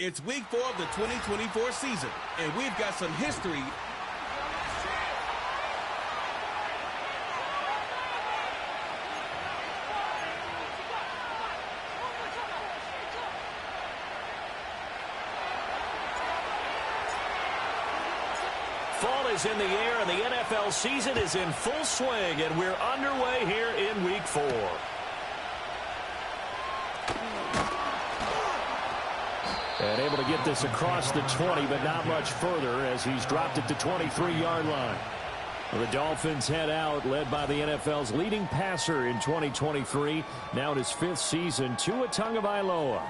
It's week 4 of the 2024 season, and we've got some history. Fall is in the air, and the NFL season is in full swing, and we're underway here in Week 4. And able to get this across the 20, but not much further as he's dropped it to 23-yard line. Well, the Dolphins head out, led by the NFL's leading passer in 2023, now in his 5th season, Tua Tagovailoa.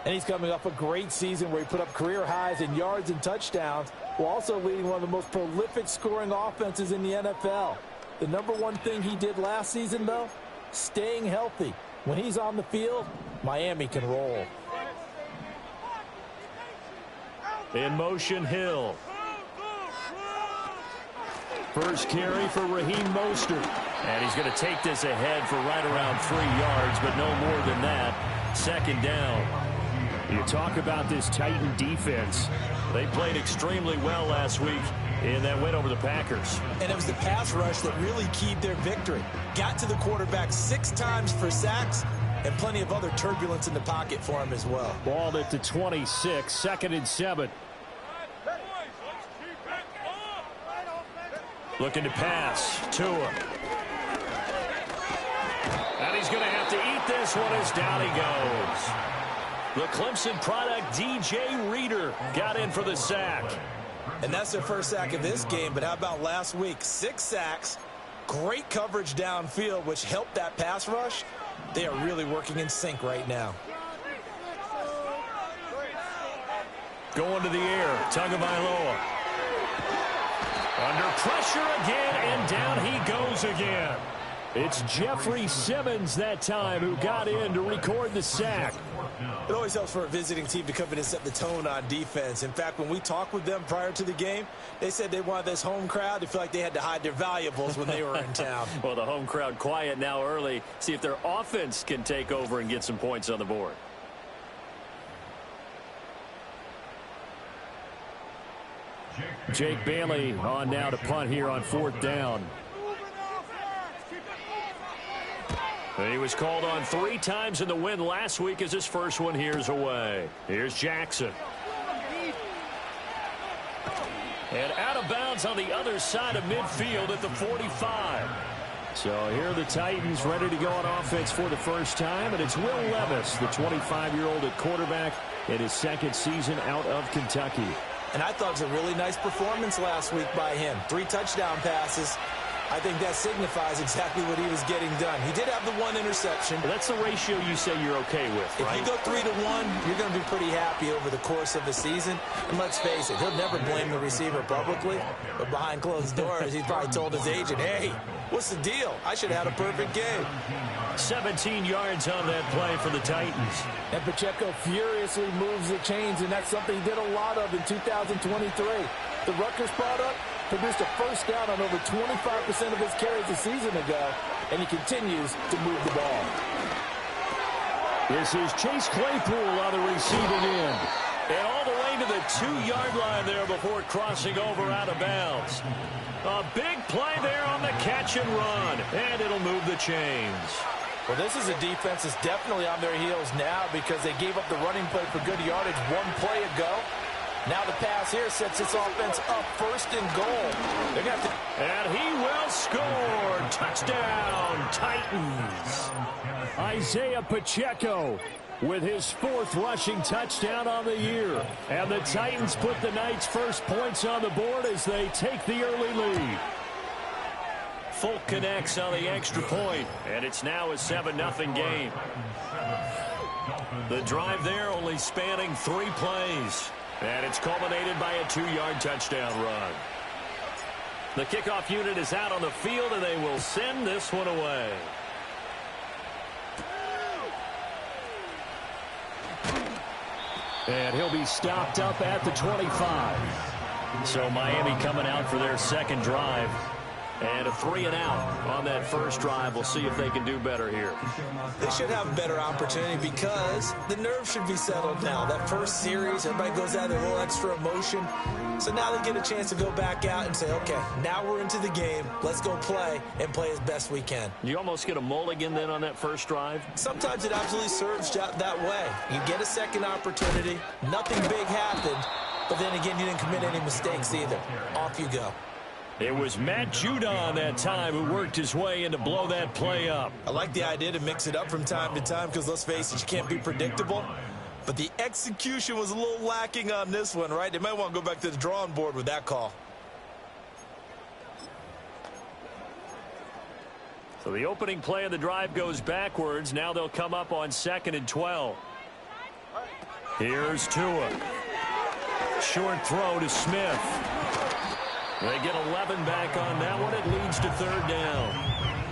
And he's coming off a great season where he put up career highs in yards and touchdowns, while also leading one of the most prolific scoring offenses in the NFL. The number one thing he did last season, though, staying healthy. When he's on the field, Miami can roll. In motion, Hill. First carry for Raheem Mostert. And he's going to take this ahead for right around 3 yards, but no more than that. Second down. You talk about this Titan defense. They played extremely well last week in that win over the Packers. And it was the pass rush that really keyed their victory. Got to the quarterback 6 times for sacks, and plenty of other turbulence in the pocket for him as well. Balled it to 26, 2nd and 7. Looking to pass. Tua. And he's going to have to eat this one as down he goes. The Clemson product, DJ Reader, got in for the sack. And that's their first sack of this game, but how about last week? 6 sacks, great coverage downfield, which helped that pass rush. They are really working in sync right now. Going to the air, Tagovailoa. Under pressure again, and down he goes again. It's Jeffrey Simmons that time who got in to record the sack. It always helps for a visiting team to come in and set the tone on defense. In fact, when we talked with them prior to the game, they said they wanted this home crowd to feel like they had to hide their valuables when they were in town. Well, the home crowd quiet now early. See if their offense can take over and get some points on the board. Jake Bailey on now to punt here on 4th down. He was called on 3 times in the win last week as his first one here's away. Here's Jackson. And out of bounds on the other side of midfield at the 45. So here are the Titans ready to go on offense for the first time. And it's Will Levis, the 25-year-old at quarterback, in his 2nd season out of Kentucky. And I thought it was a really nice performance last week by him. 3 touchdown passes. I think that signifies exactly what he was getting done. He did have the 1 interception. But that's the ratio you say you're okay with, right? If you go 3 to 1, you're going to be pretty happy over the course of the season. And let's face it, he'll never blame the receiver publicly. But behind closed doors, he's probably told his agent, hey, what's the deal? I should have had a perfect game. 17 yards on that play for the Titans. And Pacheco furiously moves the chains, and that's something he did a lot of in 2023. The Rutgers product produced a first down on over 25% of his carries a season ago, and he continues to move the ball. This is Chase Claypool on the receiving end. And all the way to the 2-yard line there before crossing over out of bounds. A big play there on the catch and run, and it'll move the chains. Well, this is a defense that's definitely on their heels now because they gave up the running play for good yardage 1 play ago. Now the pass here sets this offense up 1st and goal. They're going to have to... And he will score. Touchdown, Titans. Isaiah Pacheco with his 4th rushing touchdown on the year. And the Titans put the Knights' first points on the board as they take the early lead. Folk connects on the extra point, and it's now a 7-0 game. The drive there only spanning 3 plays. And it's culminated by a 2-yard touchdown run. The kickoff unit is out on the field, and they will send this one away. And he'll be stopped up at the 25. So Miami coming out for their 2nd drive. And a 3-and-out on that first drive. We'll see if they can do better here. They should have a better opportunity because the nerves should be settled now. That first series, everybody goes out with a little extra emotion. So now they get a chance to go back out and say, okay, now we're into the game. Let's go play and play as best we can. You almost get a mulligan then on that first drive? Sometimes it absolutely serves that way. You get a second opportunity. Nothing big happened. But then again, you didn't commit any mistakes either. Off you go. It was Matt Judon that time who worked his way in to blow that play up. I like the idea to mix it up from time to time because, let's face it, you can't be predictable. But the execution was a little lacking on this one, right? They might want to go back to the drawing board with that call. So the opening play of the drive goes backwards. Now they'll come up on 2nd and 12. Here's Tua. Short throw to Smith. They get 11 back on that one. It leads to 3rd down.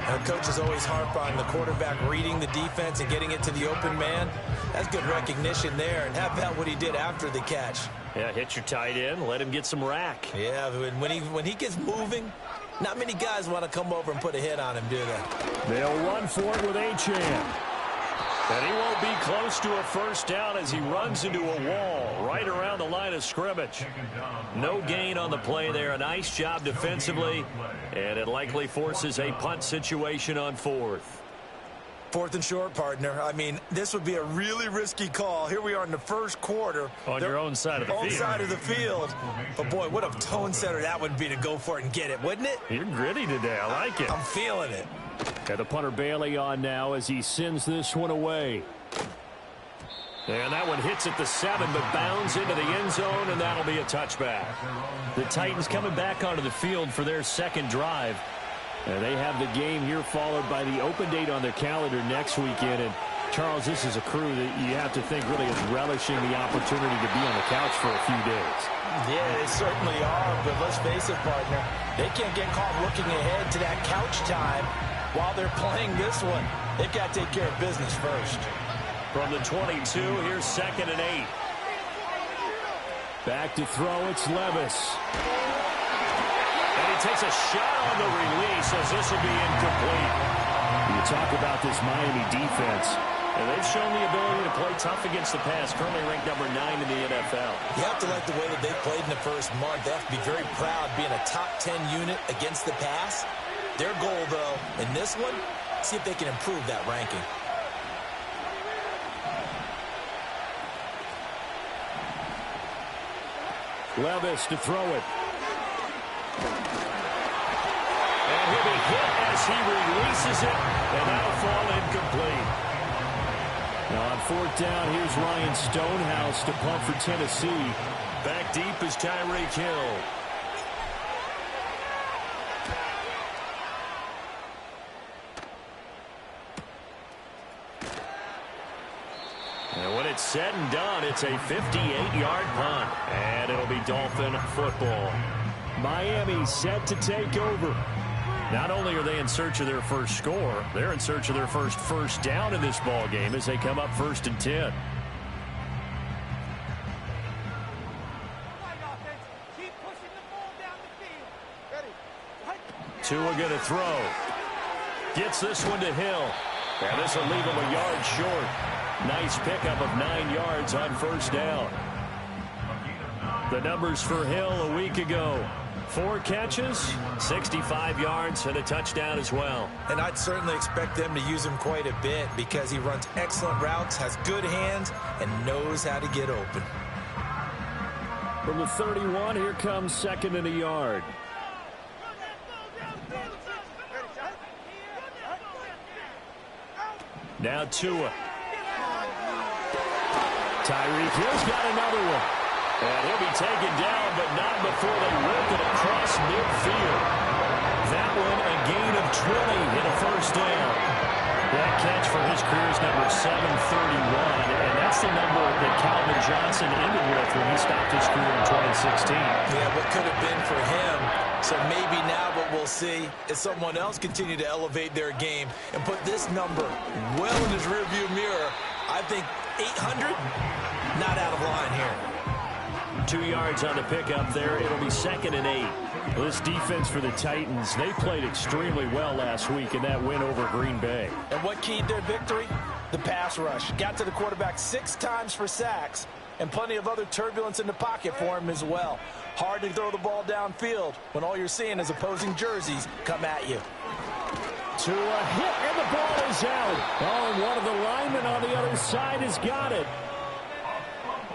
Our coaches always harp on the quarterback reading the defense and getting it to the open man. That's good recognition there. And how about what he did after the catch? Yeah, hit your tight end. Let him get some rack. Yeah, when he gets moving, not many guys want to come over and put a hit on him, do they? They'll run for it with Achane. And he won't be close to a first down as he runs into a wall right around the line of scrimmage. No gain on the play there. A nice job defensively. And it likely forces a punt situation on 4th. 4th and short, partner. I mean, this would be a really risky call. Here we are in the first quarter. On your own side of the field. Own side of the field. But, boy, what a tone setter that would be to go for it and get it, wouldn't it? You're gritty today. I like it. I'm feeling it. Got the punter Bailey on now as he sends this one away. And that one hits at the 7, but bounds into the end zone, and that'll be a touchback. The Titans coming back onto the field for their 2nd drive. And they have the game here followed by the open date on their calendar next weekend. And, Charles, this is a crew that you have to think really is relishing the opportunity to be on the couch for a few days. Yeah, they certainly are, but let's face it, partner. They can't get caught looking ahead to that couch time while they're playing this one. They've got to take care of business first. From the 22, here's 2nd and 8. Back to throw, it's Levis. And he takes a shot on the release as this will be incomplete. You talk about this Miami defense, and they've shown the ability to play tough against the pass, currently ranked number 9 in the NFL. You have to like the way that they played in the first month. They have to be very proud being a top 10 unit against the pass. Their goal, though, in this one, see if they can improve that ranking. Levis to throw it. And he'll be hit as he releases it, and that'll fall incomplete. Now on 4th down, here's Ryan Stonehouse to punt for Tennessee. Back deep is Tyreek Hill. And when it's said and done, it's a 58-yard punt. And it'll be Dolphin football. Miami set to take over. Not only are they in search of their first score, they're in search of their first down in this ball game as they come up 1st and 10. Tua going to throw. Gets this one to Hill. And this will leave him a yard short. Nice pickup of 9 yards on 1st down. The numbers for Hill a week ago. 4 catches, 65 yards, and a touchdown as well. And I'd certainly expect them to use him quite a bit because he runs excellent routes, has good hands, and knows how to get open. From the 31, here comes 2nd and a yard. Now Tua. Tyreek Hill's got another one. And he'll be taken down, but not before they rip it across midfield. That one, a gain of 20 in a first down. That catch for his career is number 731, and that's the number that Calvin Johnson ended with when he stopped his career in 2016. Yeah, what could have been for him. So maybe now what we'll see is someone else continue to elevate their game and put this number well in his rearview mirror. I think 800, not out of line here. 2 yards on the pickup there. It'll be 2nd and 8. Well, this defense for the Titans, they played extremely well last week in that win over Green Bay. And what keyed their victory? The pass rush. Got to the quarterback 6 times for sacks, and plenty of other turbulence in the pocket for him as well. Hard to throw the ball downfield when all you're seeing is opposing jerseys come at you. To a hit, and the ball is out. Oh, and one of the linemen on the other side has got it.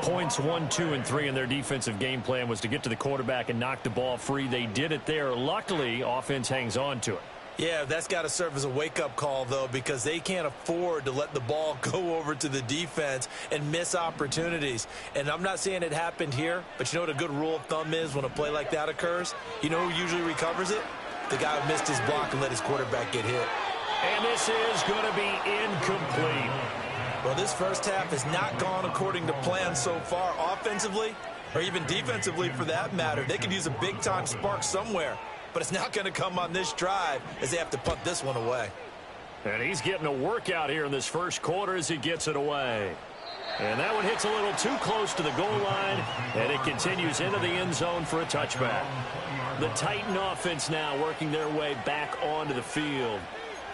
Points 1, 2, and 3 in their defensive game plan was to get to the quarterback and knock the ball free. They did it there. Luckily, offense hangs on to it. Yeah, that's got to serve as a wake-up call, though, because they can't afford to let the ball go over to the defense and miss opportunities. And I'm not saying it happened here, but you know what a good rule of thumb is when a play like that occurs? You know who usually recovers it? The guy who missed his block and let his quarterback get hit. And this is going to be incomplete. Well, this first half has not gone according to plan so far offensively, or even defensively for that matter. They could use a big-time spark somewhere, but it's not going to come on this drive as they have to punt this one away. And he's getting a workout here in this first quarter as he gets it away. And that one hits a little too close to the goal line, and it continues into the end zone for a touchback. The Titan offense now working their way back onto the field.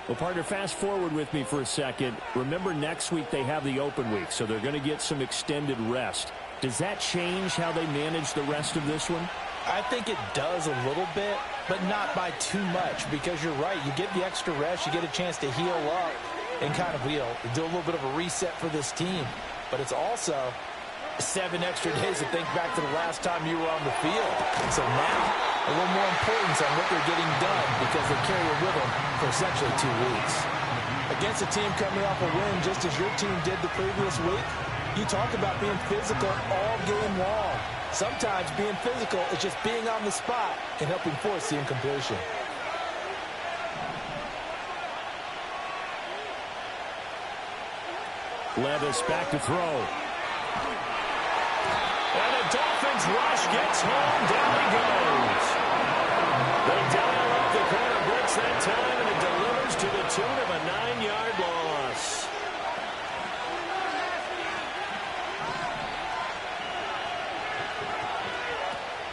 Well, partner, fast forward with me for a second. Remember, next week they have the open week, so they're going to get some extended rest. Does that change how they manage the rest of this one? I think it does a little bit, but not by too much, because you're right. You get the extra rest, you get a chance to heal up and kind of do a little bit of a reset for this team. But it's also 7 extra days to think back to the last time you were on the field. And so now, a little more importance on what they're getting done because they carry it with them for essentially 2 weeks. Against a team coming off a win just as your team did the previous week, you talk about being physical all game long. Sometimes being physical is just being on the spot and helping force the incompletion. Levis back to throw. And the Dolphins rush gets home. Down he goes. They dial up the corner blitz that time, and it delivers to the tune of a 9-yard loss.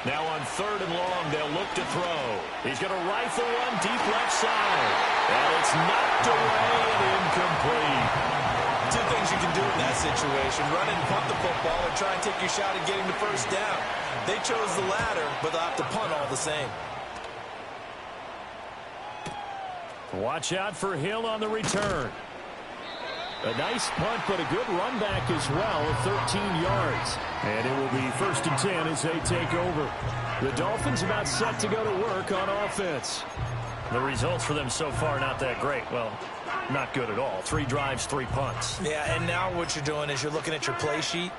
Now on 3rd and long, they'll look to throw. He's going to rifle one deep left side. And it's knocked away and incomplete. 2 things you can do in that situation: run and punt the football, or try and take your shot at getting the first down. They chose the latter, but they'll have to punt all the same. Watch out for Hill on the return. A nice punt, but a good run back as well, 13 yards. And it will be 1st and 10 as they take over. The Dolphins about set to go to work on offense. The results for them so far not that great. Well, not good at all. 3 drives, 3 punts. Yeah, and now what you're doing is you're looking at your play sheet,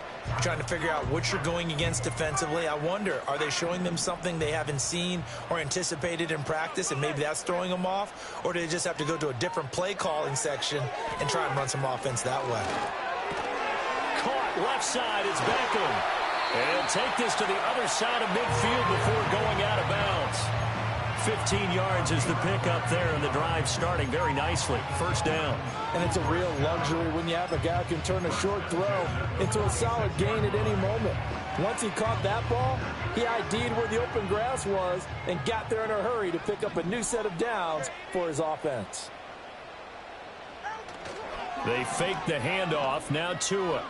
trying to figure out what you're going against defensively. I wonder, are they showing them something they haven't seen or anticipated in practice, and maybe that's throwing them off? Or do they just have to go to a different play calling section and try and run some offense that way? Caught left side. It's Beckham. And he'll take this to the other side of midfield before going out of bounds. 15 yards is the pickup there, and the drive starting very nicely. 1st down. And it's a real luxury when you have a guy who can turn a short throw into a solid gain at any moment. Once he caught that ball, he ID'd where the open grass was and got there in a hurry to pick up a new set of downs for his offense. They fake the handoff. Now Tua.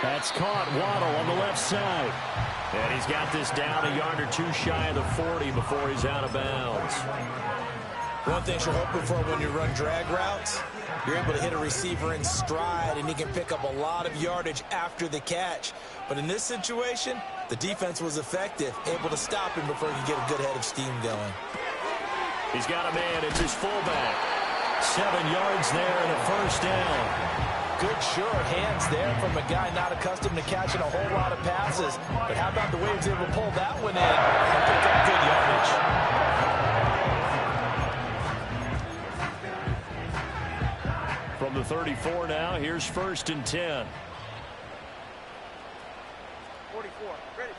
That's caught. Waddle on the left side. And he's got this down a yard or 2 shy of the 40 before he's out of bounds. One thing you're hoping for when you run drag routes, you're able to hit a receiver in stride, and he can pick up a lot of yardage after the catch. But in this situation, the defense was effective, able to stop him before he could get a good head of steam going. He's got a man. It's his fullback. 7 yards there and a 1st down. Good sure hands there from a guy not accustomed to catching a whole lot of passes. But how about the way he was able to pull that one in and pick up good yardage? From the 34 now, here's 1st and 10. 44, ready.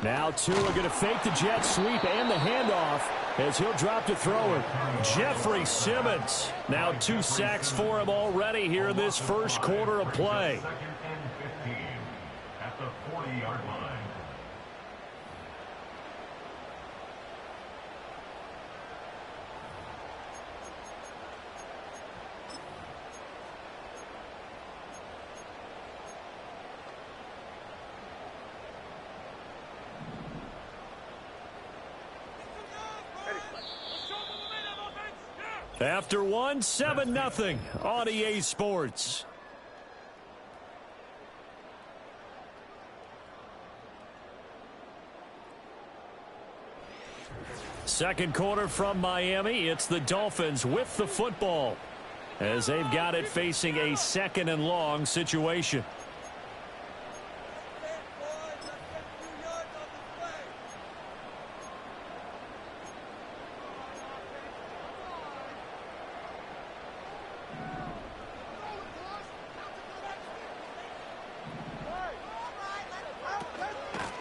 Now Tua going to fake the jet sweep and the handoff as he'll drop to throw it. Jeffrey Simmons. Now 2 sacks for him already here in this first quarter of play. At the 40-yard line. After one, 7-0 on EA Sports. Second quarter from Miami. It's the Dolphins with the football as they've got it facing a 2nd and long situation.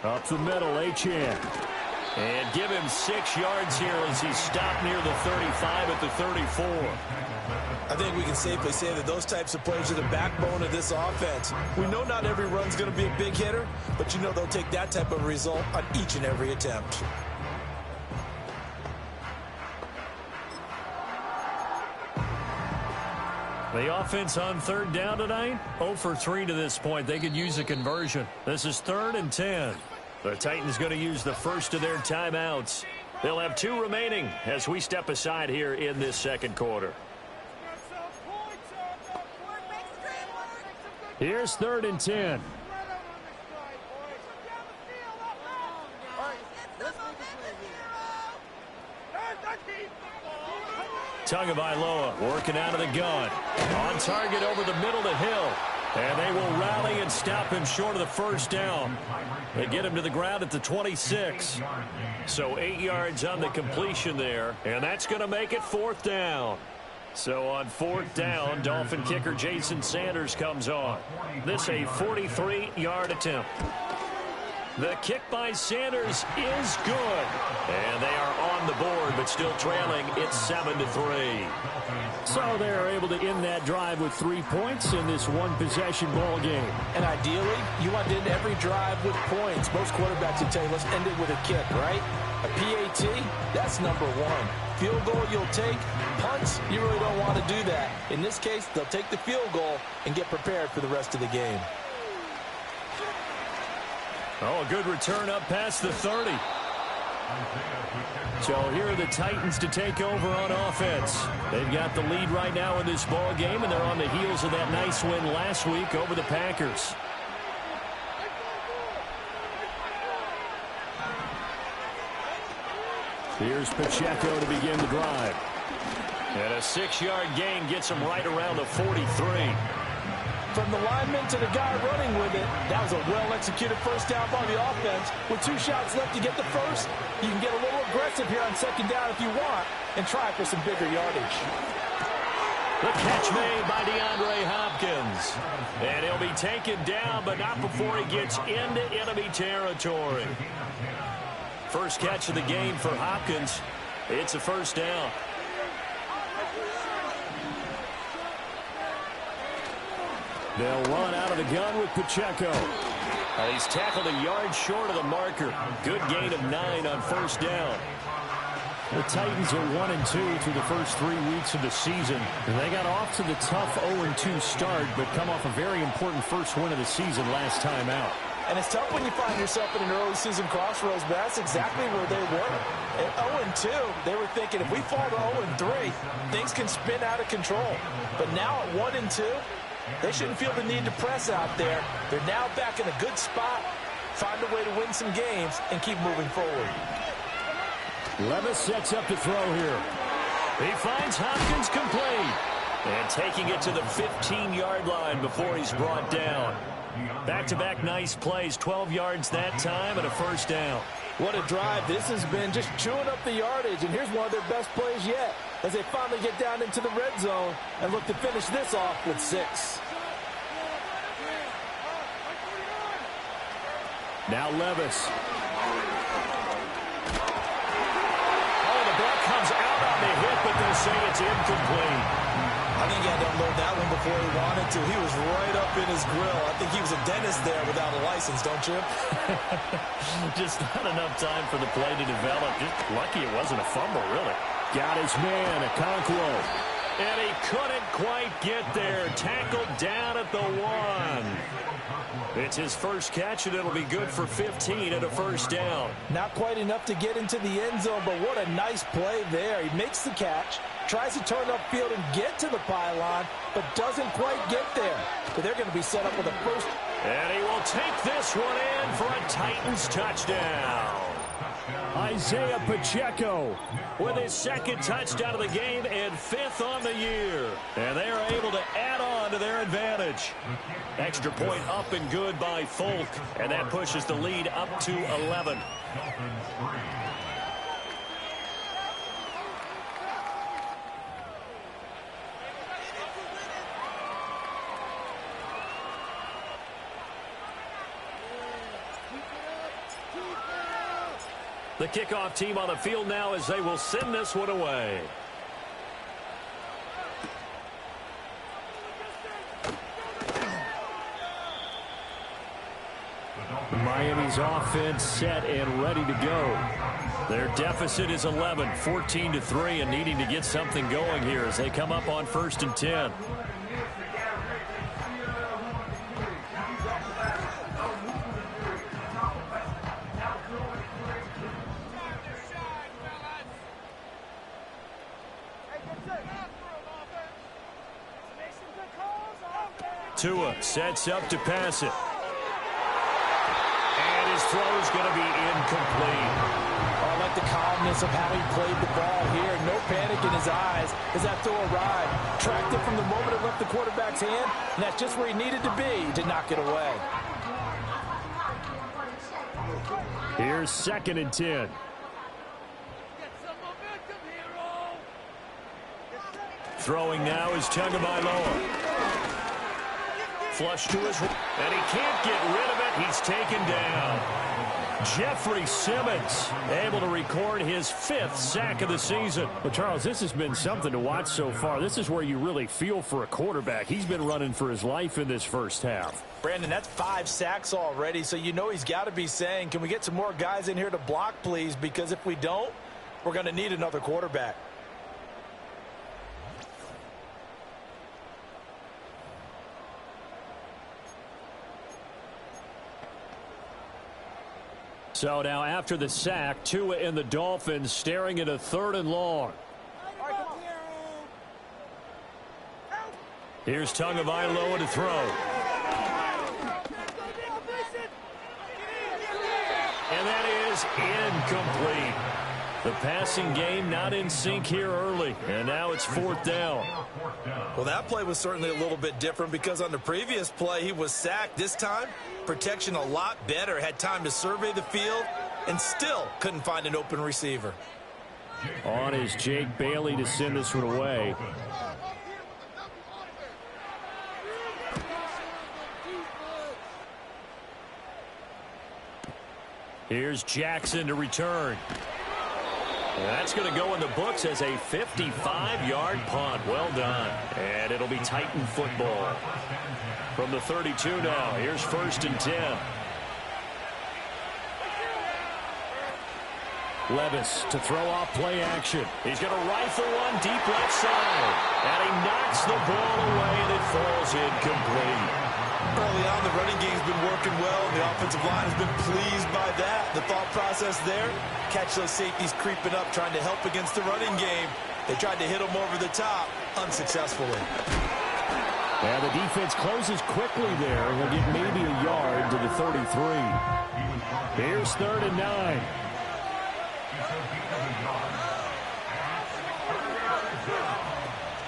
Up the middle, Achane. And give him 6 yards here as he stopped near the 35 at the 34. I think we can safely say that those types of plays are the backbone of this offense. We know not every run's going to be a big hitter, but you know they'll take that type of result on each and every attempt. The offense on 3rd down tonight, 0 for 3 to this point. They could use a conversion. This is 3rd and 10. The Titans going to use the first of their timeouts. They'll have 2 remaining as we step aside here in this second quarter. Here's 3rd and 10. Tagovailoa working out of the gun. On target over the middle to Hill. And they will rally and stop him short of the first down. They get him to the ground at the 26. So 8 yards on the completion there. And that's going to make it 4th down. So on 4th down, Dolphin kicker Jason Sanders comes on. This a 43-yard attempt. The kick by Sanders is good. And they are on the board, but still trailing. It's 7-3. So they're able to end that drive with 3 points in this one-possession ball game. And ideally, you want to end every drive with points. Most quarterbacks would tell you, let's end it with a kick, right? A PAT, that's number 1. Field goal you'll take. Punts, you really don't want to do that. In this case, they'll take the field goal and get prepared for the rest of the game. Oh, a good return up past the 30. So here are the Titans to take over on offense. They've got the lead right now in this ball game, and they're on the heels of that nice win last week over the Packers. Here's Pacheco to begin the drive. And a 6-yard gain gets him right around the 43. From the lineman to the guy running with it, that was a well-executed first down by the offense. With 2 shots left to get the first, you can get a little aggressive here on 2nd down if you want and try for some bigger yardage. The catch made by DeAndre Hopkins. And he'll be taken down, but not before he gets into enemy territory. First catch of the game for Hopkins. It's a first down. They'll run out of the gun with Pacheco. He's tackled a yard short of the marker. Good gain of 9 on first down. The Titans are 1-2 through the first 3 weeks of the season. And they got off to the tough 0-2 start, but come off a very important first win of the season last time out. And it's tough when you find yourself in an early season crossroads, but that's exactly where they were. At 0-2, they were thinking if we fall to 0-3, things can spin out of control. But now at 1-2, they shouldn't feel the need to press out there. They're now back in a good spot, find a way to win some games, and keep moving forward. Levis sets up to throw here. He finds Hopkins complete. And taking it to the 15-yard line before he's brought down. Back-to-back nice plays, 12 yards that time and a first down. What a drive this has been, just chewing up the yardage. And here's one of their best plays yet as they finally get down into the red zone and look to finish this off with 6. Now Levis. will say it's incomplete. I think he had to unload that one before he wanted to. He was right up in his grill. I think he was a dentist there without a license, don't you? Just not enough time for the play to develop. Just lucky it wasn't a fumble, really. Got his man, Okonkwo. And he couldn't quite get there. Tackled down at the 1. It's his first catch, and it'll be good for 15 and a first down. Not quite enough to get into the end zone, but what a nice play there. He makes the catch, tries to turn upfield and get to the pylon, but doesn't quite get there. But they're going to be set up with a first. And he will take this one in for a Titans touchdown. Isaiah Pacheco with his second touchdown of the game and 5th on the year. And they are able to add on to their advantage. Extra point up and good by Folk. And that pushes the lead up to 11. The kickoff team on the field now as they will send this one away. Miami's offense set and ready to go. Their deficit is 11, 14-3, and needing to get something going here as they come up on 1st and 10. Tua sets up to pass it. And his throw is going to be incomplete. Oh, I like the calmness of how he played the ball here. No panic in his eyes as that throw arrived. Tracked it from the moment it left the quarterback's hand, and that's just where he needed to be to knock it away. Here's 2nd and 10. Throwing now is Tagovailoa. Flush to his right, and he can't get rid of it. He's taken down. Jeffrey Simmons able to record his 5th sack of the season. Well, Charles, this has been something to watch so far. This is where you really feel for a quarterback. He's been running for his life in this first half. Brandon, that's 5 sacks already, so you know he's got to be saying, can we get some more guys in here to block, please? Because if we don't, we're going to need another quarterback. So now after the sack, Tua and the Dolphins staring at a 3rd and long. Here's Tagovailoa to throw. And that is incomplete. The passing game not in sync here early, and now it's 4th down. Well, that play was certainly a little bit different because on the previous play, he was sacked. This time, protection a lot better. Had time to survey the field and still couldn't find an open receiver. On is Jake Bailey to send this one away. Here's Jackson to return. And that's going to go in the books as a 55-yard punt. Well done. And it'll be Titan football. From the 32 now, here's 1st and 10. Levis to throw off play action. He's going to rifle one deep left side. And he knocks the ball away and it falls incomplete. Early on, the running game's been working well, and the offensive line has been pleased by that. The thought process there, catch those safeties creeping up, trying to help against the running game. They tried to hit them over the top, unsuccessfully. And the defense closes quickly there. He'll get maybe a yard to the 33. Here's 3rd and 9.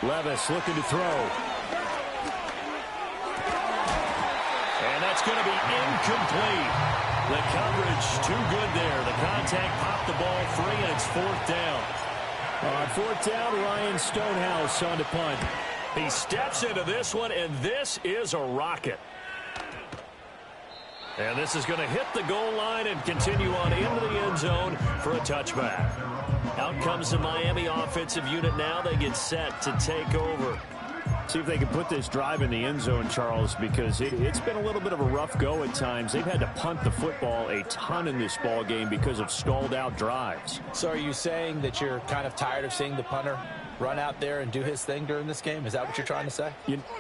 Levis looking to throw. And that's going to be incomplete. The coverage too good there. The contact popped the ball free, and it's 4th down. On 4th down, Ryan Stonehouse on to punt. He steps into this one, and this is a rocket. And this is going to hit the goal line and continue on into the end zone for a touchback. Out comes the Miami offensive unit now. They get set to take over. See if they can put this drive in the end zone, Charles, because it's been a little bit of a rough go at times. They've had to punt the football a ton in this ball game because of stalled out drives. So are you saying that you're kind of tired of seeing the punter run out there and do his thing during this game? Is that what you're trying to say?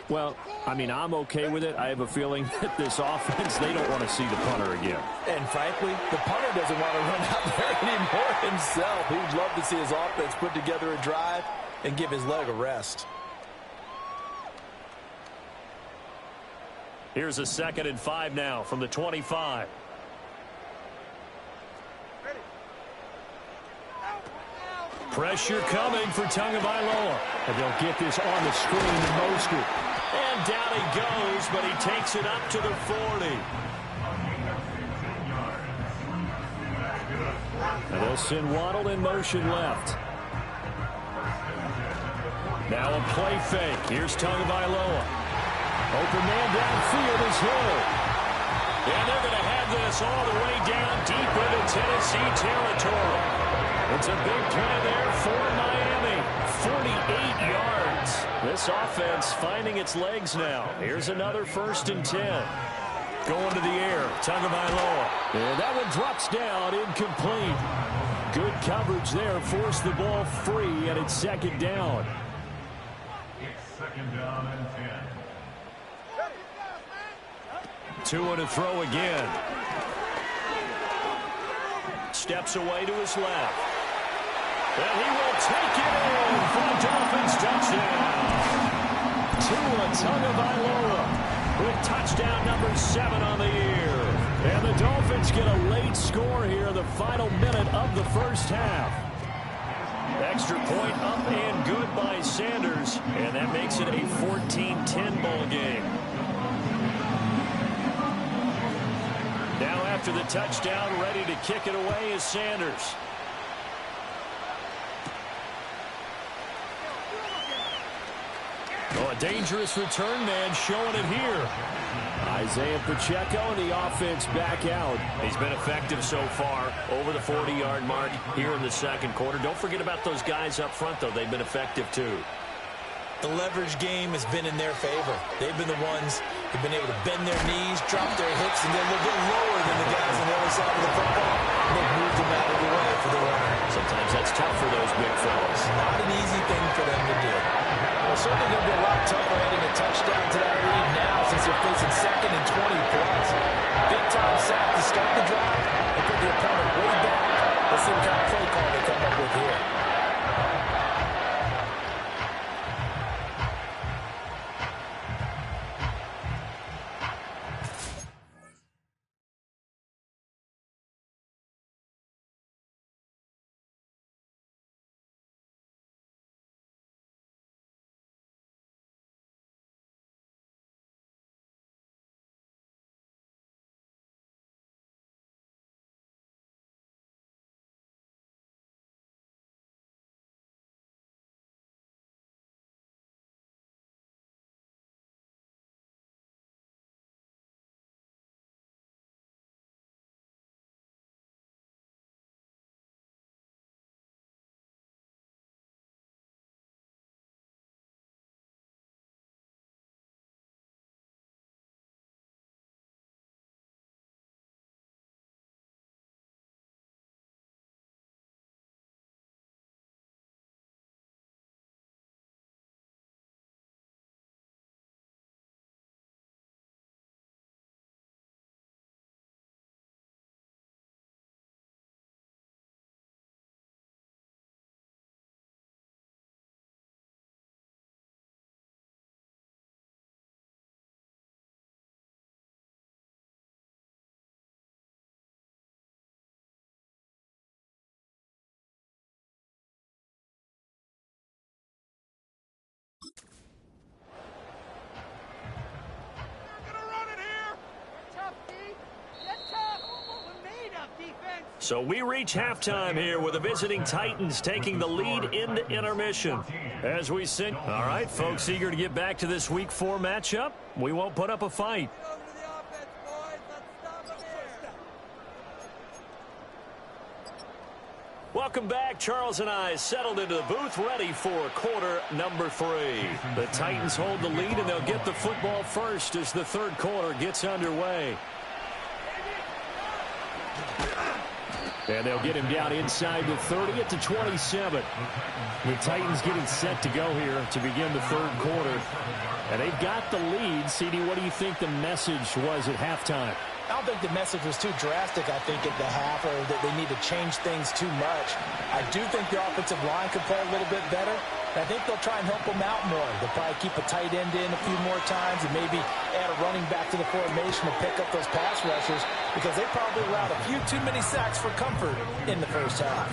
Well, I mean, I'm okay with it. I have a feeling that this offense, they don't want to see the punter again. And frankly, the punter doesn't want to run out there anymore himself. He would love to see his offense put together a drive and give his leg a rest. Here's a 2nd and 5 now from the 25. Pressure coming for Tagovailoa. And they'll get this on the screen to Mostert. And down he goes, but he takes it up to the 40. And they'll send Waddle in motion left. Now a play fake. Here's Tagovailoa. Open man downfield is Hill. And they're going to have this all the way down deep into Tennessee territory. It's a big play there for Miami. 48 yards. This offense finding its legs now. Here's another 1st and 10. Going to the air. Tagovailoa. And that one drops down, incomplete. Good coverage there. Forced the ball free, and it's 2nd down. It's 2nd down and 10. 2 and a throw again. Steps away to his left. And he will take it in for the Dolphins touchdown. Tua Tagovailoa with touchdown number 7 on the year. And the Dolphins get a late score here in the final minute of the first half. Extra point up and good by Sanders. And that makes it a 14-10 ball game. Now after the touchdown, ready to kick it away is Sanders. Oh, a dangerous return man showing it here. Isaiah Pacheco and the offense back out. He's been effective so far, over the 40-yard mark here in the 2nd quarter. Don't forget about those guys up front, though. They've been effective, too. The leverage game has been in their favor. They've been the ones who've been able to bend their knees, drop their hips, and get a little bit lower than the guys on the other side of the football. And they've moved them out of the way for the runner. Sometimes that's tough for those big fellas. Not an easy thing for them to do. Well, certainly going to be a lot tougher heading a touchdown to that lead now since they're facing 2nd and 20+. Big-time sack to start the drive and put the opponent way back. Let's see what kind of play call they come up with here. So we reach halftime here with the visiting Titans taking the lead into intermission. As we sing, all right, folks, eager to get back to this Week 4 matchup. We won't put up a fight. Welcome. Welcome back. Charles and I settled into the booth, ready for quarter number 3. The Titans hold the lead, and they'll get the football first as the third quarter gets underway. And they'll get him down inside the 30 at the 27. The Titans getting set to go here to begin the third quarter. And they've got the lead. CD, what do you think the message was at halftime? I don't think the message was too drastic, I think, at the half, or that they need to change things too much. I do think the offensive line could play a little bit better. I think they'll try and help them out more. They'll probably keep a tight end in a few more times and maybe add a running back to the formation to pick up those pass rushers, because they probably allowed a few too many sacks for comfort in the first half.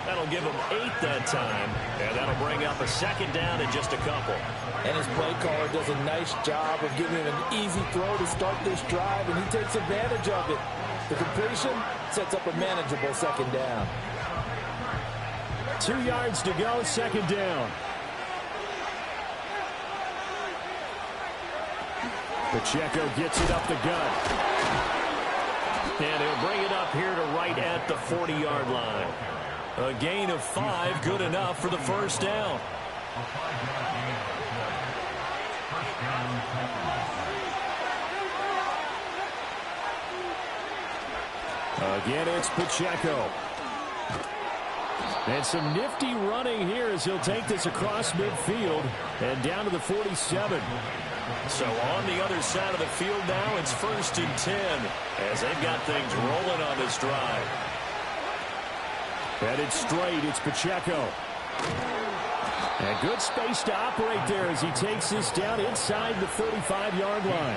That'll give them 8 that time, and that'll bring up a second down in just a couple. And his play caller does a nice job of giving him an easy throw to start this drive, and he takes advantage of it. The completion sets up a manageable second down. 2 yards to go, second down. Pacheco gets it up the gut. And he'll bring it up here to right at the 40-yard line. A gain of 5, good enough for the first down. Again, it's Pacheco. And some nifty running here as he'll take this across midfield and down to the 47. So on the other side of the field now, it's 1st and 10 as they've got things rolling on this drive. Headed straight, it's Pacheco. And good space to operate there as he takes this down inside the 35-yard line.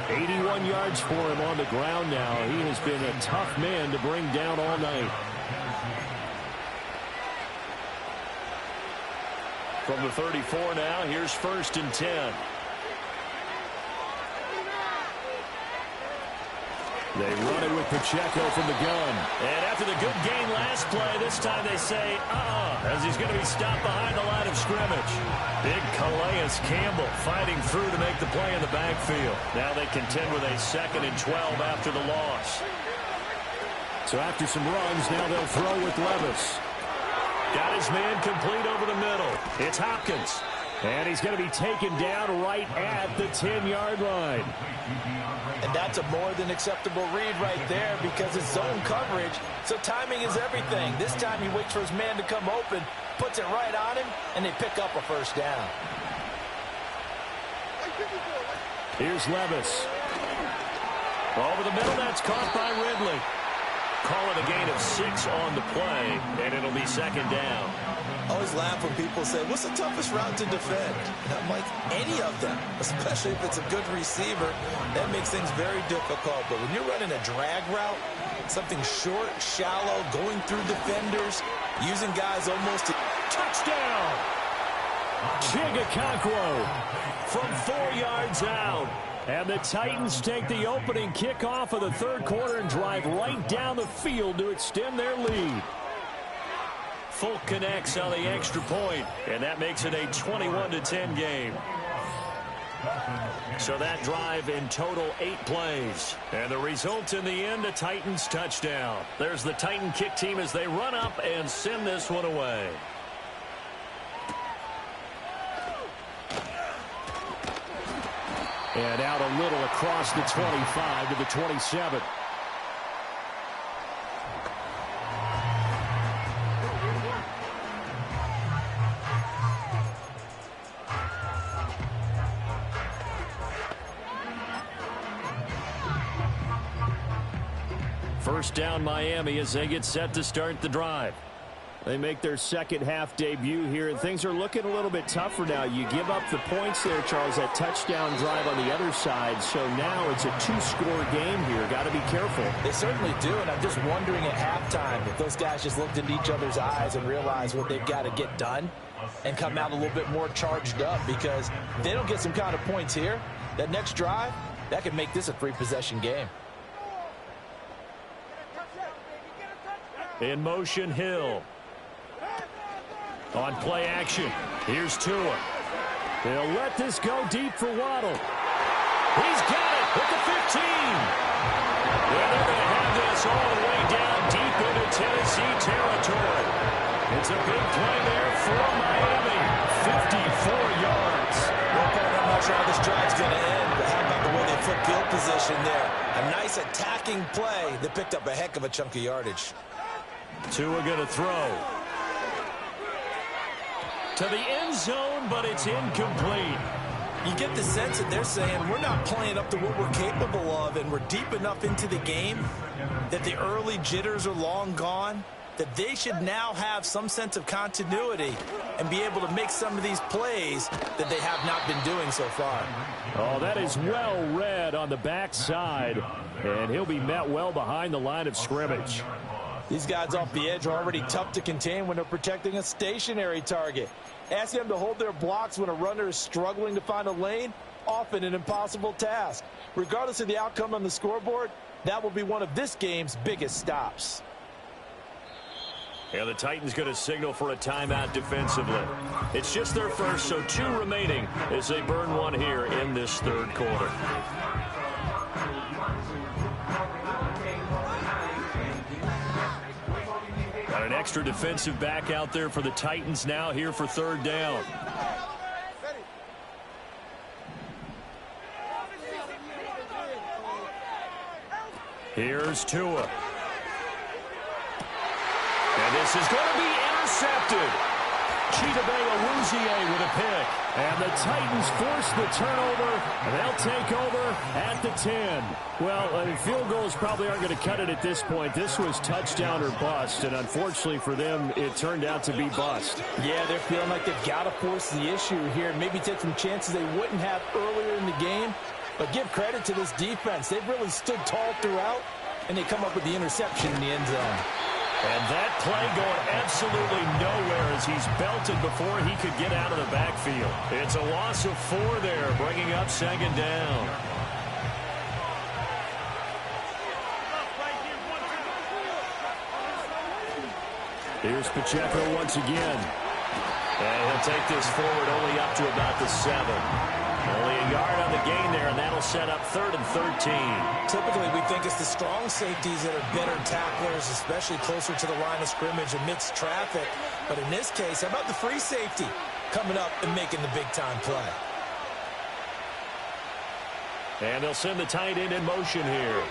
81 yards for him on the ground now. He has been a tough man to bring down all night. From the 34 now, here's 1st and 10. They run it with Pacheco from the gun. And after the good gain last play, this time they say, as he's going to be stopped behind the line of scrimmage. Big Calais Campbell fighting through to make the play in the backfield. Now they contend with a 2nd and 12 after the loss. So after some runs, now they'll throw with Levis. Got his man complete over the middle. It's Hopkins. And he's going to be taken down right at the 10-yard line. And that's a more than acceptable read right there because it's zone coverage, so timing is everything. This time he waits for his man to come open, puts it right on him, and they pick up a first down. Here's Levis. Over the middle, that's caught by Ridley. Call it a gain of 6 on the play, and it'll be second down. I always laugh when people say, what's the toughest route to defend? And I'm like, any of them, especially if it's a good receiver. That makes things very difficult. But when you're running a drag route, something short, shallow, going through defenders, using guys almost to... Touchdown! Chigakakwo from 4 yards out. And the Titans take the opening kickoff of the third quarter and drive right down the field to extend their lead. Folk connects on the extra point, and that makes it a 21-10 game. So that drive in total 8 plays. And the result in the end, a Titans touchdown. There's the Titan kick team as they run up and send this one away. And out a little across the 25 to the 27. First down Miami as they get set to start the drive. They make their second half debut here, and things are looking a little bit tougher now. You give up the points there, Charles, that touchdown drive on the other side. So now it's a 2-score game here. Got to be careful. They certainly do, and I'm just wondering at halftime if those guys just looked into each other's eyes and realized what they've got to get done and come out a little bit more charged up, because if they don't get some kind of points here, that next drive, that could make this a 3-possession game. In motion, Hill. On play action, here's Tua. They'll let this go deep for Waddle. He's got it at the 15. And they're going to have this all the way down deep into Tennessee territory. It's a big play there for Miami. 54 yards. Well, partner, I'm not sure how this drive's going to end, but how about the way they flip field position there? A nice attacking play that picked up a heck of a chunk of yardage. Tua going to throw to the end zone, but it's incomplete. You get the sense that they're saying we're not playing up to what we're capable of, and we're deep enough into the game that the early jitters are long gone, that they should now have some sense of continuity and be able to make some of these plays that they have not been doing so far. Oh, that is well read on the backside, and he'll be met well behind the line of scrimmage. These guys off the edge are already tough to contain when they're protecting a stationary target. Asking them to hold their blocks when a runner is struggling to find a lane, often an impossible task. Regardless of the outcome on the scoreboard, that will be one of this game's biggest stops. And the Titans going to signal for a timeout defensively. It's just their first, so 2 remaining as they burn one here in this third quarter. Got an extra defensive back out there for the Titans now here for third down. Here's Tua. And this is going to be intercepted. Chise with a pick. And the Titans force the turnover. And they'll take over at the 10. Well, field goals probably aren't going to cut it at this point. This was touchdown or bust. And unfortunately for them, it turned out to be bust. Yeah, they're feeling like they've got to force the issue here. Maybe take some chances they wouldn't have earlier in the game. But give credit to this defense. They've really stood tall throughout. And they come up with the interception in the end zone. And that play going absolutely nowhere as he's belted before he could get out of the backfield. It's a loss of 4 there, bringing up second down. Here's Pacheco once again. And he'll take this forward only up to about the 7. Only a yard on the gain there, and that'll set up 3rd and 13. Typically, we think it's the strong safeties that are better tacklers, especially closer to the line of scrimmage amidst traffic. But in this case, how about the free safety coming up and making the big-time play? And they'll send the tight end in motion here.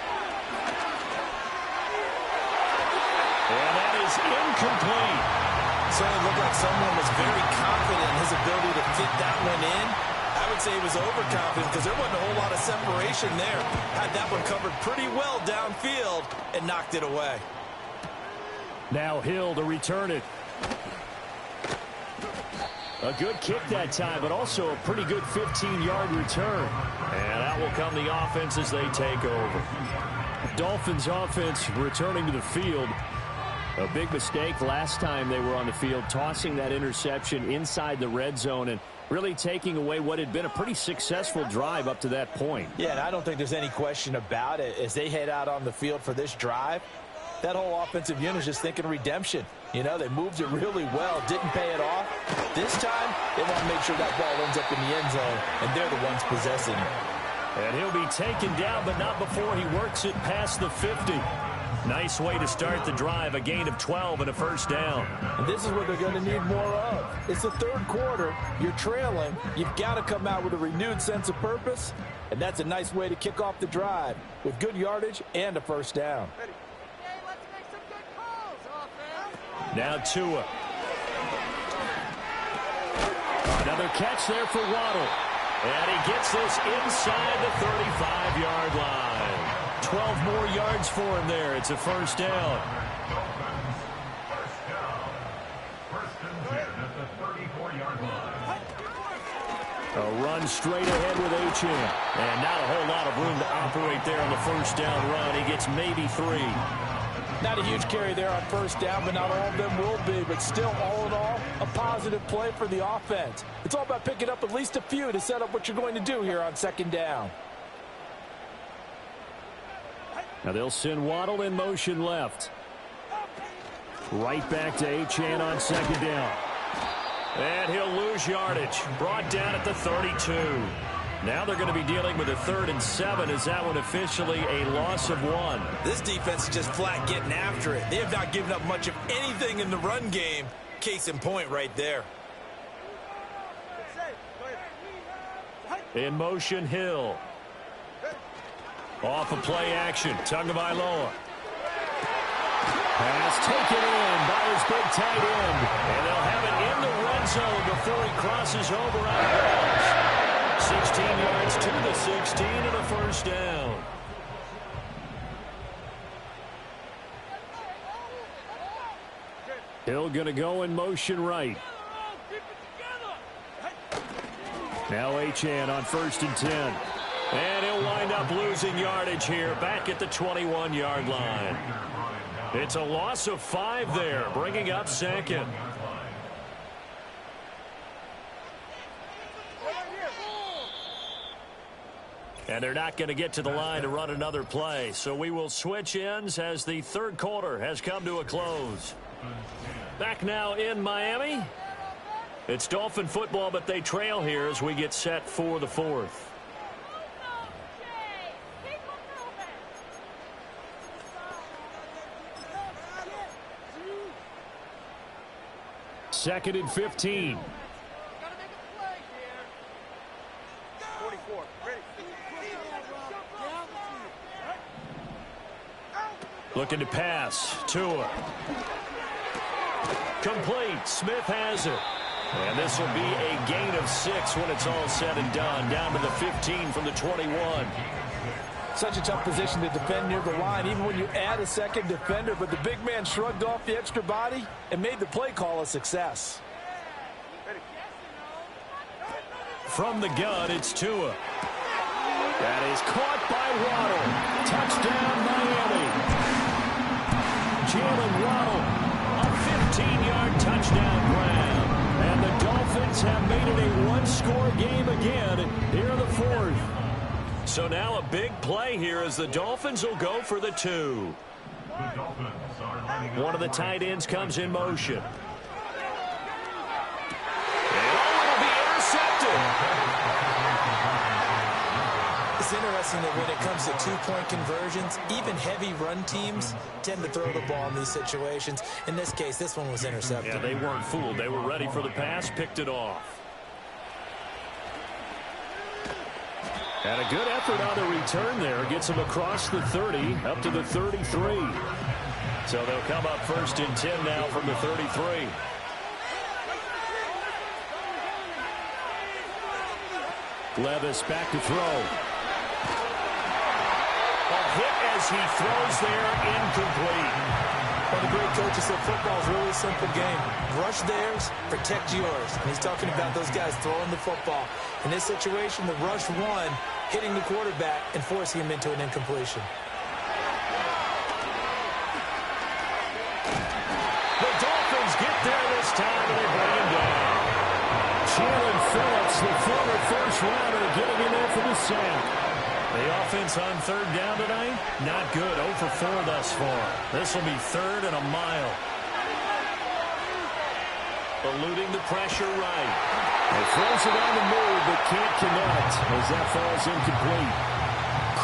And that is incomplete. Certainly looked like someone was very confident in his ability to fit that one in. I would say he was overconfident because there wasn't a whole lot of separation there. Had that one covered pretty well downfield and knocked it away. Now Hill to return it. A good kick that time, but also a pretty good 15-yard return. And that will come the offense as they take over. Dolphins offense returning to the field. A big mistake last time they were on the field, tossing that interception inside the red zone and really taking away what had been a pretty successful drive up to that point. Yeah, and I don't think there's any question about it. As they head out on the field for this drive, that whole offensive unit is just thinking redemption. You know, they moved it really well, didn't pay it off. This time, they want to make sure that ball ends up in the end zone, and they're the ones possessing it. And he'll be taken down, but not before he works it past the 50. Nice way to start the drive, a gain of 12 and a first down. And this is what they're going to need more of. It's the third quarter. You're trailing. You've got to come out with a renewed sense of purpose, and that's a nice way to kick off the drive with good yardage and a first down. Now Tua. Another catch there for Waddle. And he gets this inside the 35-yard line. 12 more yards for him there. It's a first down. A run straight ahead with H.M. And not a whole lot of room to operate there on the first down run. He gets maybe 3. Not a huge carry there on first down, but not all of them will be. But still, all in all, a positive play for the offense. It's all about picking up at least a few to set up what you're going to do here on second down. Now they'll send Waddle in motion left. Right back to Achane on second down. And he'll lose yardage. Brought down at the 32. Now they're going to be dealing with a 3rd and 7. Is that one officially a loss of 1? This defense is just flat getting after it. They have not given up much of anything in the run game. Case in point right there. In motion, Hill. Off of play action, Tagovailoa. Pass taken in by his big tight end. And they'll have it in the red zone before he crosses over out of bounds. 16 yards to the 16 and a first down. Hill going to go in motion right. Now Achane on 1st and 10. And he'll wind up losing yardage here back at the 21-yard line. It's a loss of 5 there, bringing up 2nd. And they're not going to get to the line to run another play. So we will switch ends as the 3rd quarter has come to a close. Back now in Miami. It's Dolphin football, but they trail here as we get set for the 4th. Second and 15. Looking to pass. Tua. Complete. Smith has it. And this will be a gain of 6 when it's all said and done. Down to the 15 from the 21. Such a tough position to defend near the line, even when you add a 2nd defender. But the big man shrugged off the extra body and made the play call a success. From the gun, it's Tua. That is caught by Waddle. Touchdown, Miami. Jalen Waddle, a 15-yard touchdown grab. And the Dolphins have made it a one-score game again here in the 4th. So now a big play here as the Dolphins will go for the 2. One of the tight ends comes in motion. And it'll be intercepted. It's interesting that when it comes to 2-point conversions, even heavy run teams tend to throw the ball in these situations. In this case, this one was intercepted. Yeah, they weren't fooled. They were ready for the pass, picked it off. And a good effort on the return there. Gets him across the 30, up to the 33. So they'll come up 1st and 10 now from the 33. Levis back to throw. A hit as he throws there, incomplete. Well, the great coaches said football is really a simple game. Rush theirs, protect yours. And he's talking about those guys throwing the football. In this situation, the rush one, hitting the quarterback and forcing him into an incompletion. The Dolphins get there this time and they bring him down. Jalen Phillips, the former first-rounder, getting in there for the sack. The offense on 3rd down tonight, not good. 0 for 4 thus far. This will be 3rd and a mile. Eluding the pressure right. He throws it on the move, but can't connect as that falls incomplete.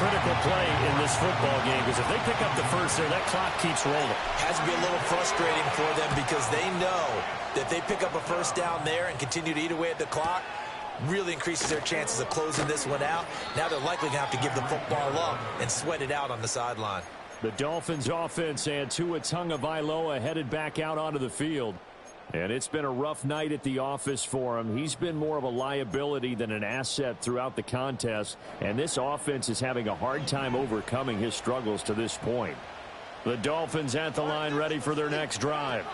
Critical play in this football game because if they pick up the first there, that clock keeps rolling. Has to be a little frustrating for them because they know that they pick up a first down there and continue to eat away at the clock, really increases their chances of closing this one out. Now they're likely going to have to give the football up and sweat it out on the sideline. The Dolphins offense and Tua Tagovailoa headed back out onto the field. And it's been a rough night at the office for him. He's been more of a liability than an asset throughout the contest. And this offense is having a hard time overcoming his struggles to this point. The Dolphins at the line ready for their next drive.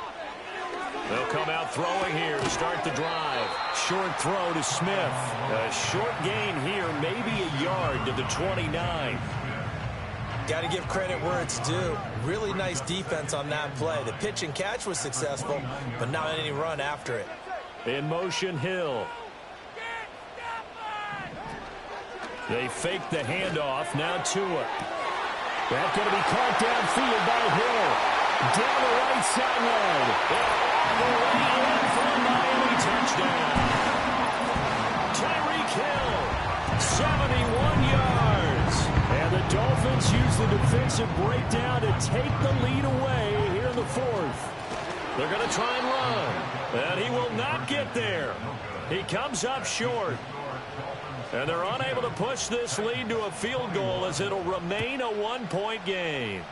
They'll come out throwing here to start the drive. Short throw to Smith. A short gain here, maybe a yard to the 29. Got to give credit where it's due. Really nice defense on that play. The pitch and catch was successful, but not any run after it. In motion, Hill. They fake the handoff. Now Tua. That's going to be caught downfield by Hill. Down the right sideline. And the way in for a Miami touchdown. Tyreek Hill 71 yards. And the Dolphins use the defensive breakdown to take the lead away here in the fourth. They're going to try and run. And he will not get there. He comes up short. And they're unable to push this lead to a field goal as it'll remain a one-point game.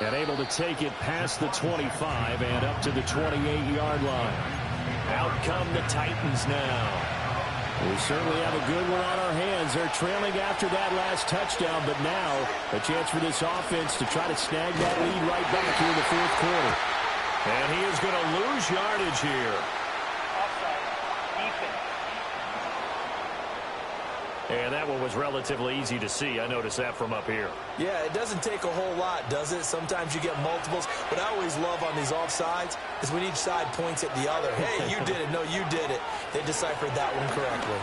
And able to take it past the 25 and up to the 28-yard line. Out come the Titans now. We certainly have a good one on our hands. They're trailing after that last touchdown, but now a chance for this offense to try to snag that lead right back here in the fourth quarter. And he is going to lose yardage here. And that one was relatively easy to see. I noticed that from up here. Yeah, it doesn't take a whole lot, does it? Sometimes you get multiples. What I always love on these offsides is when each side points at the other. Hey, you did it. No, you did it. They deciphered that one correctly.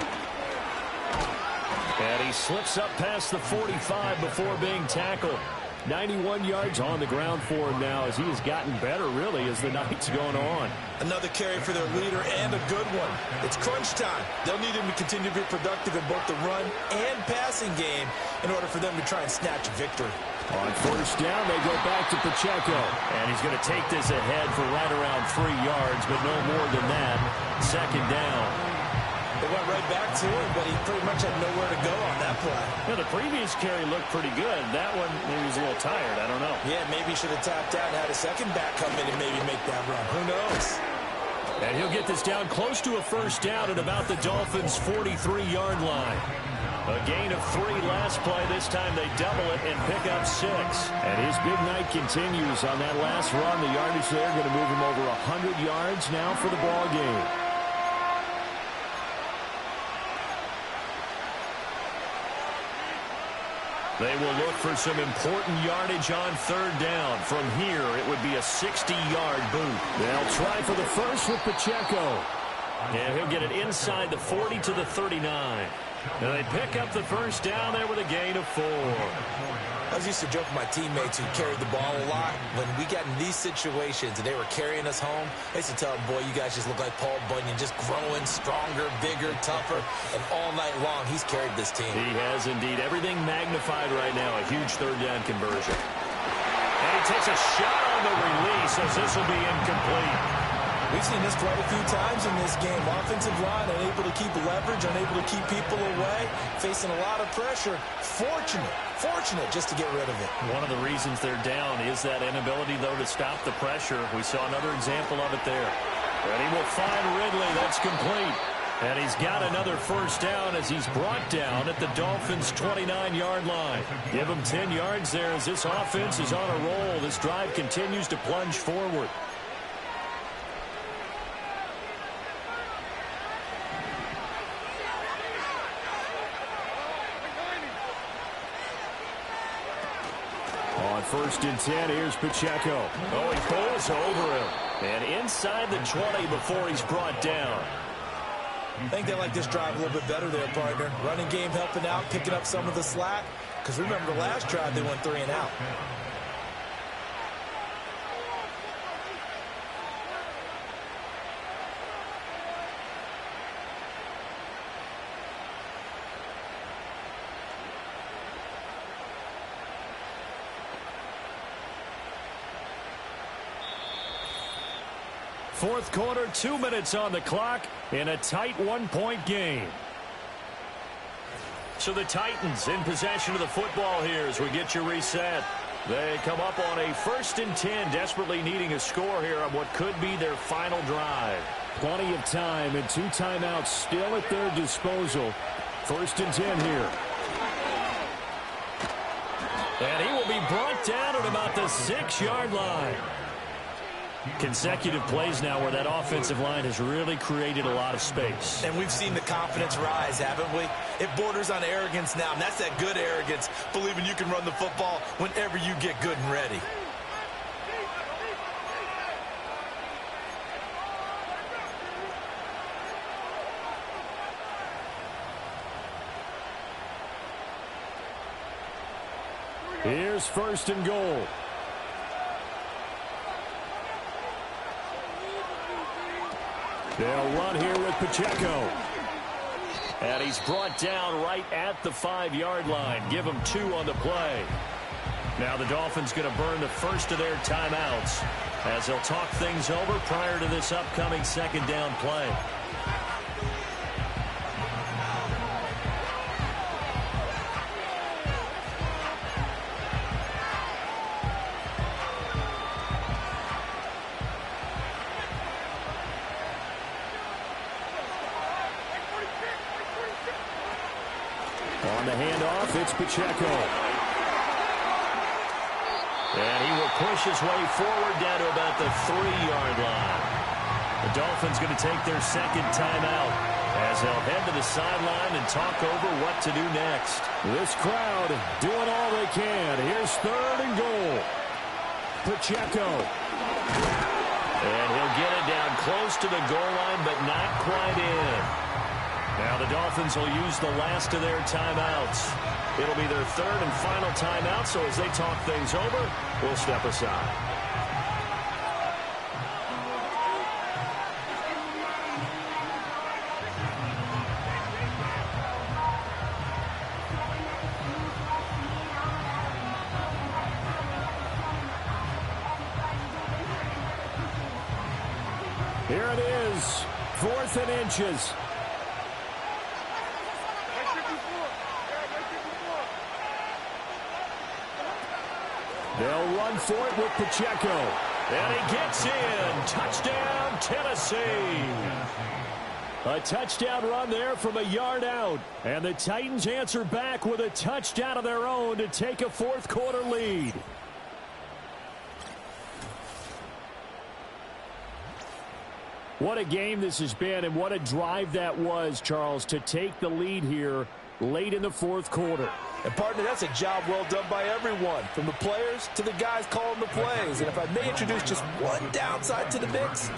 And he slips up past the 45 before being tackled. 91 yards on the ground for him now as he has gotten better, really, as the night's going on. Another carry for their leader and a good one. It's crunch time. They'll need him to continue to be productive in both the run and passing game in order for them to try and snatch victory. On first down, they go back to Pacheco. And he's going to take this ahead for right around 3 yards, but no more than that. Second down. They went right back to him, but he pretty much had nowhere to go on that play. Yeah, the previous carry looked pretty good. That one, maybe he was a little tired. I don't know. Yeah, maybe he should have tapped out and had a second back come in and maybe make that run. Who knows? And he'll get this down close to a first down at about the Dolphins' 43-yard line. A gain of 3 last play. This time they double it and pick up 6. And his big night continues on that last run. The yardage there going to move him over 100 yards now for the ball game. They will look for some important yardage on third down. From here, it would be a 60-yard boot. They'll try for the first with Pacheco. And he'll get it inside the 40 to the 39. And they pick up the first down there with a gain of 4. I was used to joke with my teammates who carried the ball a lot. When we got in these situations and they were carrying us home, I used to tell them, boy, you guys just look like Paul Bunyan, just growing stronger, bigger, tougher. And all night long, he's carried this team. He has indeed. Everything magnified right now. A huge third down conversion. And he takes a shot on the release as this will be incomplete. We've seen this quite a few times in this game. Offensive line unable to keep leverage, unable to keep people away, facing a lot of pressure. Fortunate just to get rid of it. One of the reasons they're down is that inability, though, to stop the pressure. We saw another example of it there. And he will find Ridley. That's complete. And he's got another first down as he's brought down at the Dolphins' 29-yard line. Give him 10 yards there as this offense is on a roll. This drive continues to plunge forward. On first and 10, here's Pacheco. Oh, he pulls over him. And inside the 20 before he's brought down. I think they like this drive a little bit better there, partner. Running game helping out, picking up some of the slack. Because remember, the last drive they went 3 and out. Fourth quarter, 2 minutes on the clock in a tight one-point game. So the Titans in possession of the football here as we get you reset. They come up on a first and 10, desperately needing a score here on what could be their final drive. Plenty of time and 2 timeouts still at their disposal. First and 10 here. And he will be brought down at about the 6-yard line. Consecutive plays now where that offensive line has really created a lot of space. And we've seen the confidence rise, haven't we? It borders on arrogance now, and that's that good arrogance, believing you can run the football whenever you get good and ready. Here's first and goal. They'll run here with Pacheco. And he's brought down right at the 5-yard line. Give him 2 on the play. Now the Dolphins going to burn the first of their timeouts as they'll talk things over prior to this upcoming second down play. On the handoff, it's Pacheco. And he will push his way forward down to about the 3-yard line. The Dolphins going to take their second timeout as they'll head to the sideline and talk over what to do next. This crowd doing all they can. Here's 3rd and goal. Pacheco. And he'll get it down close to the goal line, but not quite in. Now the Dolphins will use the last of their timeouts. It'll be their 3rd and final timeout, so as they talk things over, we'll step aside. Here it is, 4th and inches. They'll run for it with Pacheco. And he gets in. Touchdown, Tennessee. A touchdown run there from a yard out. And the Titans answer back with a touchdown of their own to take a 4th quarter lead. What a game this has been, and what a drive that was, Charles, to take the lead here late in the 4th quarter. And, partner, that's a job well done by everyone, from the players to the guys calling the plays. And if I may introduce just one downside to the mix,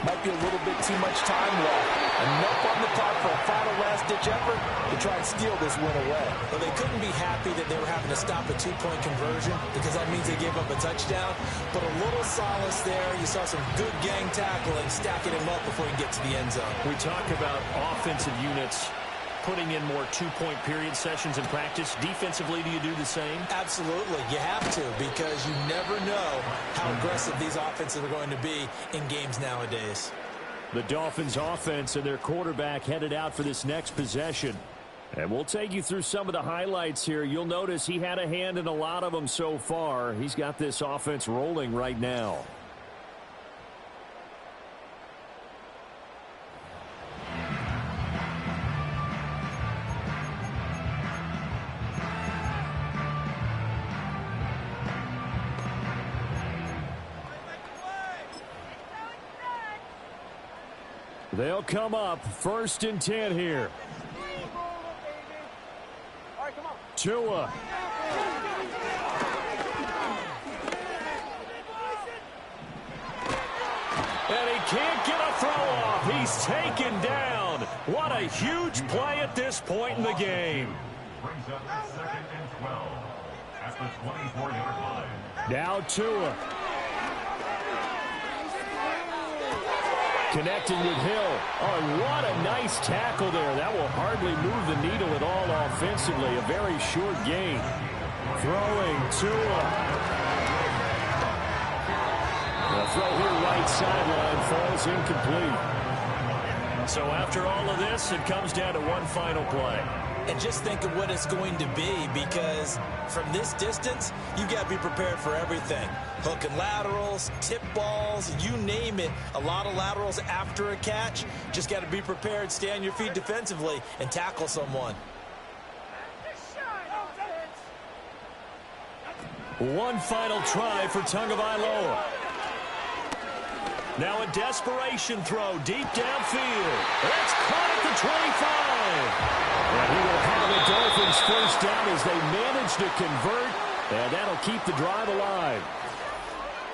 might be a little bit too much time left. Enough on the clock for a final last-ditch effort to try and steal this win away. Well, they couldn't be happy that they were having to stop a 2-point conversion because that means they gave up a touchdown. But a little solace there. You saw some good gang tackling, stacking him up before he gets to the end zone. We talk about offensive units putting in more 2-point period sessions in practice. Defensively, do you do the same? Absolutely. You have to, because you never know how aggressive these offenses are going to be in games nowadays. The Dolphins offense and their quarterback headed out for this next possession. And we'll take you through some of the highlights here. You'll notice he had a hand in a lot of them so far. He's got this offense rolling right now. They'll come up 1st and 10 here. Tua. And he can't get a throw off. He's taken down. What a huge play at this point in the game. Brings up 2nd and 12 at the 24-yard line. Now Tua. Connecting with Hill. Oh, what a nice tackle there. That will hardly move the needle at all offensively. A very short gain. Throwing Tua. The throw here right sideline falls incomplete. So after all of this, it comes down to one final play. And just think of what it's going to be, because from this distance, you've got to be prepared for everything. Hook and laterals, tip balls, you name it. A lot of laterals after a catch. Just got to be prepared, stay on your feet defensively, and tackle someone. One final try for Tagovailoa. Now a desperation throw deep downfield. It's caught at the 25. And he will have the Dolphins first down as they manage to convert. And that'll keep the drive alive.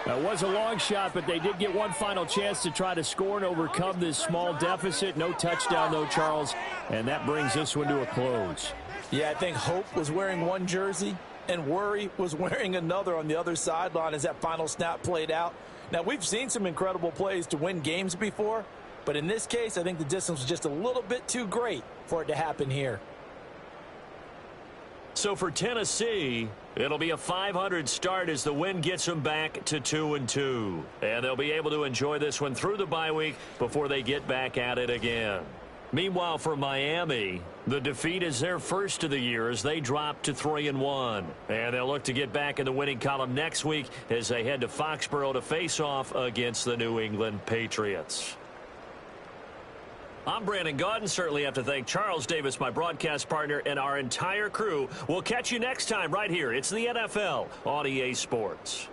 That was a long shot, but they did get one final chance to try to score and overcome this small deficit. No touchdown, though, Charles. And that brings this one to a close. Yeah, I think Hope was wearing one jersey and Worry was wearing another on the other sideline as that final snap played out. Now, we've seen some incredible plays to win games before, But in this case, I think the distance was just a little bit too great for it to happen here. So for Tennessee, it'll be a 500 start as the win gets them back to 2-2. And they'll be able to enjoy this one through the bye week before they get back at it again. Meanwhile, for Miami, the defeat is their first of the year as they drop to 3-1. And they'll look to get back in the winning column next week as they head to Foxborough to face off against the New England Patriots. I'm Brandon Gaudin. Certainly have to thank Charles Davis, my broadcast partner, and our entire crew. We'll catch you next time right here. It's the NFL on EA Sports.